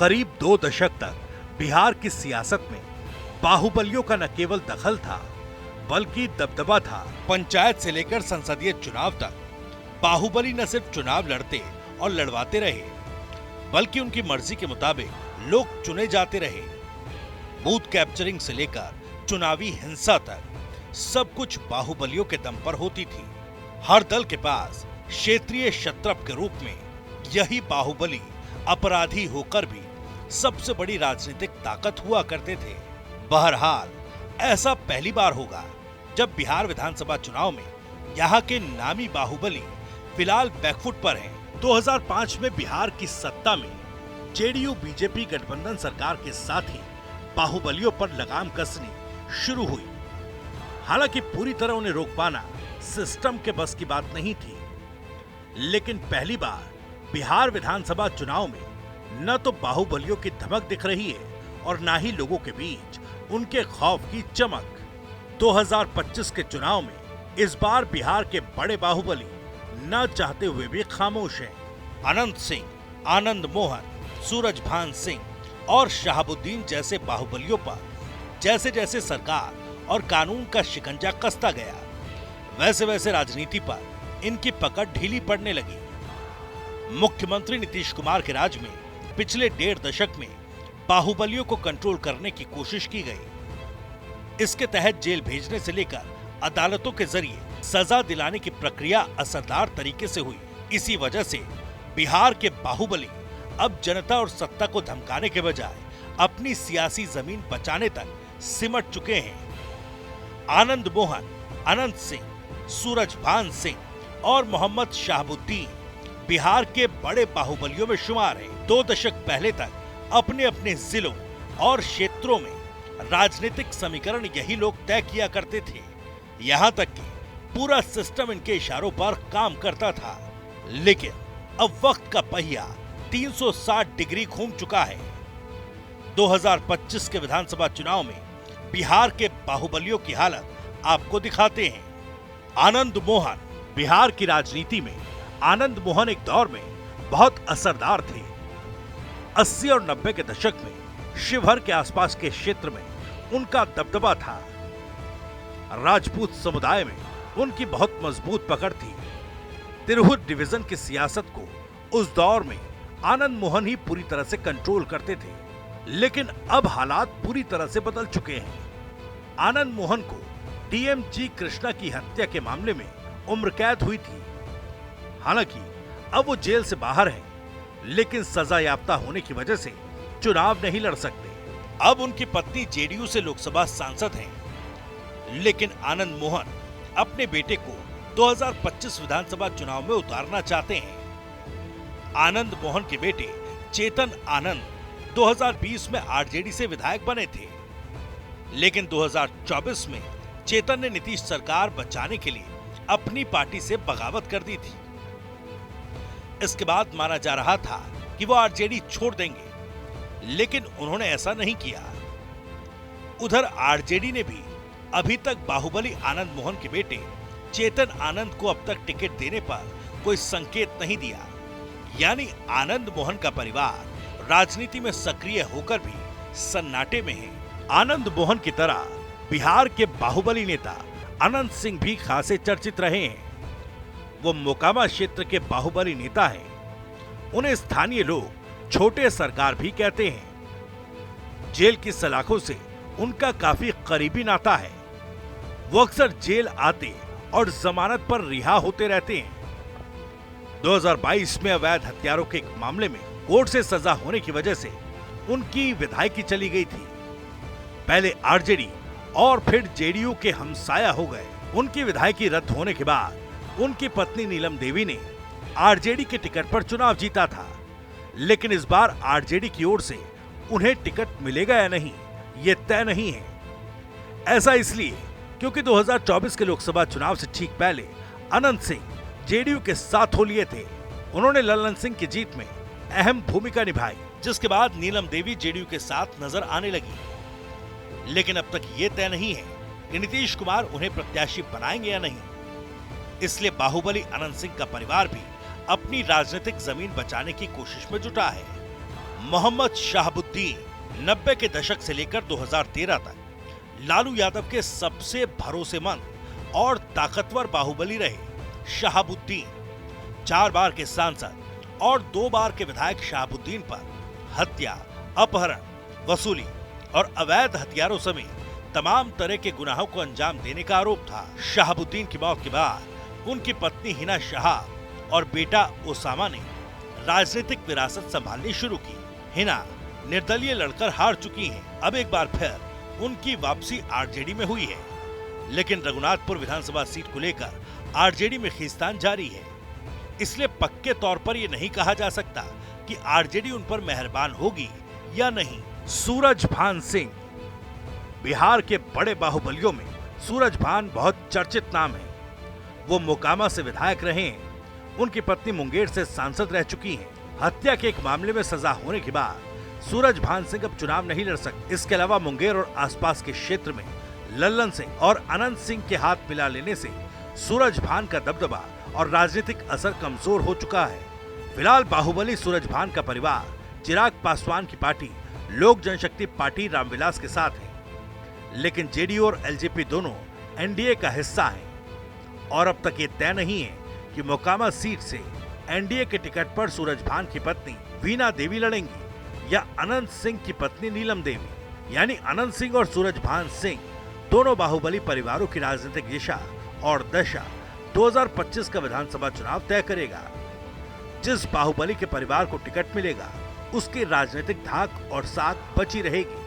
करीब 2 दशक तक बिहार की सियासत में बाहुबलियों का न केवल दखल था बल्कि दबदबा था। पंचायत से लेकर संसदीय चुनाव तक बाहुबली न सिर्फ चुनाव लड़ते और लड़वाते रहे बल्कि उनकी मर्जी के मुताबिक लोग चुने जाते रहे। बूथ कैप्चरिंग से लेकर चुनावी हिंसा तक सब कुछ बाहुबलियों के दम पर होती थी। हर दल के पास क्षेत्रीय क्षत्रप के रूप में यही बाहुबली अपराधी होकर भी सबसे बड़ी राजनीतिक ताकत हुआ करते थे। बहरहाल ऐसा पहली बार होगा जब बिहार विधानसभा चुनाव में यहाँ के नामी बाहुबली फिलहाल बैकफुट पर हैं। 2005 में बिहार की सत्ता में जेडीयू बीजेपी गठबंधन सरकार के साथ ही बाहुबलियों पर लगाम कसनी शुरू हुई। हालांकि पूरी तरह उन्हें रोक पाना सिस्टम के बस की बात नहीं थी, लेकिन पहली बार बिहार विधानसभा चुनाव में न तो बाहुबलियों की धमक दिख रही है और न ही लोगों के बीच उनके खौफ की चमक। 2025 के चुनाव में इस बार बिहार के बड़े बाहुबली न चाहते हुए भी खामोश हैं। अनंत सिंह, आनंद मोहन, सूरजभान सिंह और शहाबुद्दीन जैसे बाहुबलियों पर जैसे जैसे सरकार और कानून का शिकंजा कसता गया, वैसे वैसे राजनीति पर इनकी पकड़ ढीली पड़ने लगी। मुख्यमंत्री नीतीश कुमार के राज में पिछले 1.5 दशक में बाहुबलियों को कंट्रोल करने की कोशिश की गई। इसके तहत जेल भेजने से लेकर अदालतों के जरिए सजा दिलाने की प्रक्रिया असरदार तरीके से हुई। इसी वजह से बिहार के बाहुबली अब जनता और सत्ता को धमकाने के बजाय अपनी सियासी जमीन बचाने तक सिमट चुके हैं। आनंद मोहन, अनंत सिंह, सूरजभान सिंह और मोहम्मद शहाबुद्दीन बिहार के बड़े बाहुबलियों में शुमार हैं। 2 दशक पहले तक अपने अपने जिलों और क्षेत्रों में राजनीतिक समीकरण यही लोग तय किया करते थे। यहाँ तक कि पूरा सिस्टम इनके इशारों पर काम करता था। लेकिन अब वक्त का पहिया 360 डिग्री घूम चुका है। 2025 के विधानसभा चुनाव में बिहार के बाहुबलियों की हालत आपको दिखाते हैं। आनंद मोहन। बिहार की राजनीति में आनंद मोहन एक दौर में बहुत असरदार थे। 80 और 90 के दशक में शिवहर के आसपास के क्षेत्र में उनका दबदबा था। राजपूत समुदाय में उनकी बहुत मजबूत पकड़ थी। तिरहुत डिवीजन की सियासत को उस दौर में आनंद मोहन ही पूरी तरह से कंट्रोल करते थे। लेकिन अब हालात पूरी तरह से बदल चुके हैं। आनंद मोहन को डीएमजी कृष्णा की हत्या के मामले में उम्र कैद हुई थी। हालांकि अब वो जेल से बाहर हैं, लेकिन सजा याफ्ता होने की वजह से चुनाव नहीं लड़ सकते। अब उनकी पत्नी जेडीयू से लोकसभा सांसद हैं, लेकिन आनंद मोहन अपने बेटे को 2025 विधानसभा चुनाव में उतारना चाहते हैं। आनंद मोहन के बेटे चेतन आनंद 2020 में आरजेडी से विधायक बने थे, लेकिन 2024 में चेतन ने नीतीश सरकार बचाने के लिए अपनी पार्टी से बगावत कर दी थी। इसके बाद माना जा रहा था कि वो आरजेडी छोड़ देंगे, लेकिन उन्होंने ऐसा नहीं किया। उधर आरजेडी ने भी अभी तक बाहुबली आनंद मोहन के बेटे चेतन आनंद को अब तक टिकट देने पर कोई संकेत नहीं दिया। यानी आनंद मोहन का परिवार राजनीति में सक्रिय होकर भी सन्नाटे में है। आनंद मोहन की तरह बिहार के बाहुबली नेता अनंत सिंह भी खासे चर्चित रहे हैं। वो मोकामा क्षेत्र के बाहुबली नेता हैं। उन्हें स्थानीय लोग छोटे सरकार भी कहते हैं। जेल की सलाखों से उनका काफी करीबी नाता है। वो अक्सर जेल आते और जमानत पर रिहा होते रहते हैं। 2022 में अवैध हथियारों के एक मामले में कोर्ट से सजा होने की वजह से उनकी विधायकी चली गई थी। पहले आरजेडी और फिर जेडीयू के हमसाया हो गए। उनकी विधायकी रद्द होने के बाद उनकी पत्नी नीलम देवी ने आरजेडी के टिकट पर चुनाव जीता था, लेकिन इस बार आरजेडी की ओर से उन्हें टिकट मिलेगा या नहीं, ये तय नहीं है। ऐसा इसलिए क्योंकि 2024 के लोकसभा चुनाव से ठीक पहले अनंत सिंह जेडीयू के साथ हो लिए थे। उन्होंने ललन सिंह की जीत में अहम भूमिका निभाई, जिसके बाद नीलम देवी जेडीयू के साथ नजर आने लगी। लेकिन अब तक ये तय नहीं है कि नीतीश कुमार उन्हें प्रत्याशी बनाएंगे या नहीं। इसलिए बाहुबली अनंत सिंह का परिवार भी अपनी राजनीतिक जमीन बचाने की कोशिश में जुटा है। मोहम्मद शहाबुद्दीन 90 के दशक से लेकर 2013 तक लालू यादव के सबसे भरोसेमंद और ताकतवर बाहुबली रहे। शहाबुद्दीन 4 बार के सांसद और 2 बार के विधायक शहाबुद्दीन पर हत्या, अपहरण, वसूली और अवैध हथियारों समेत तमाम तरह के गुनाहों को अंजाम देने का आरोप था। शहाबुद्दीन की मौत के बाद उनकी पत्नी हिना शहाब और बेटा ओसामा ने राजनीतिक विरासत संभालनी शुरू की। हिना निर्दलीय लड़कर हार चुकी हैं। अब एक बार फिर उनकी वापसी आरजेडी में हुई है, लेकिन रघुनाथपुर विधानसभा सीट को लेकर आरजेडी में खींचतान जारी है। इसलिए पक्के तौर पर यह नहीं कहा जा सकता कि आरजेडी उन पर मेहरबान होगी या नहीं। सूरजभान सिंह बिहार के बड़े बाहुबलियों में सूरजभान बहुत चर्चित नाम है। वो मोकामा से विधायक रहे हैं। उनकी पत्नी मुंगेर से सांसद रह चुकी हैं। हत्या के एक मामले में सजा होने के बाद सूरजभान सिंह अब चुनाव नहीं लड़ सकते। इसके अलावा मुंगेर और आसपास के क्षेत्र में लल्लन सिंह और अनंत सिंह के हाथ मिला लेने से सूरजभान का दबदबा और राजनीतिक असर कमजोर हो चुका है। फिलहाल बाहुबली सूरजभान का परिवार चिराग पासवान की पार्टी लोक जनशक्ति पार्टी रामविलास के साथ है, लेकिन जेडीयू और एलजेपी दोनों एनडीए का हिस्सा हैं और अब तक ये तय नहीं है कि मोकामा सीट से एनडीए के टिकट पर सूरजभान की पत्नी वीणा देवी लड़ेंगी या अनंत सिंह की पत्नी नीलम देवी। यानी अनंत सिंह और सूरजभान सिंह दोनों बाहुबली परिवारों की राजनीतिक दिशा और दशा 2025 का विधानसभा चुनाव तय करेगा। जिस बाहुबली के परिवार को टिकट मिलेगा उसकी राजनीतिक धाक और साख बची रहेगी।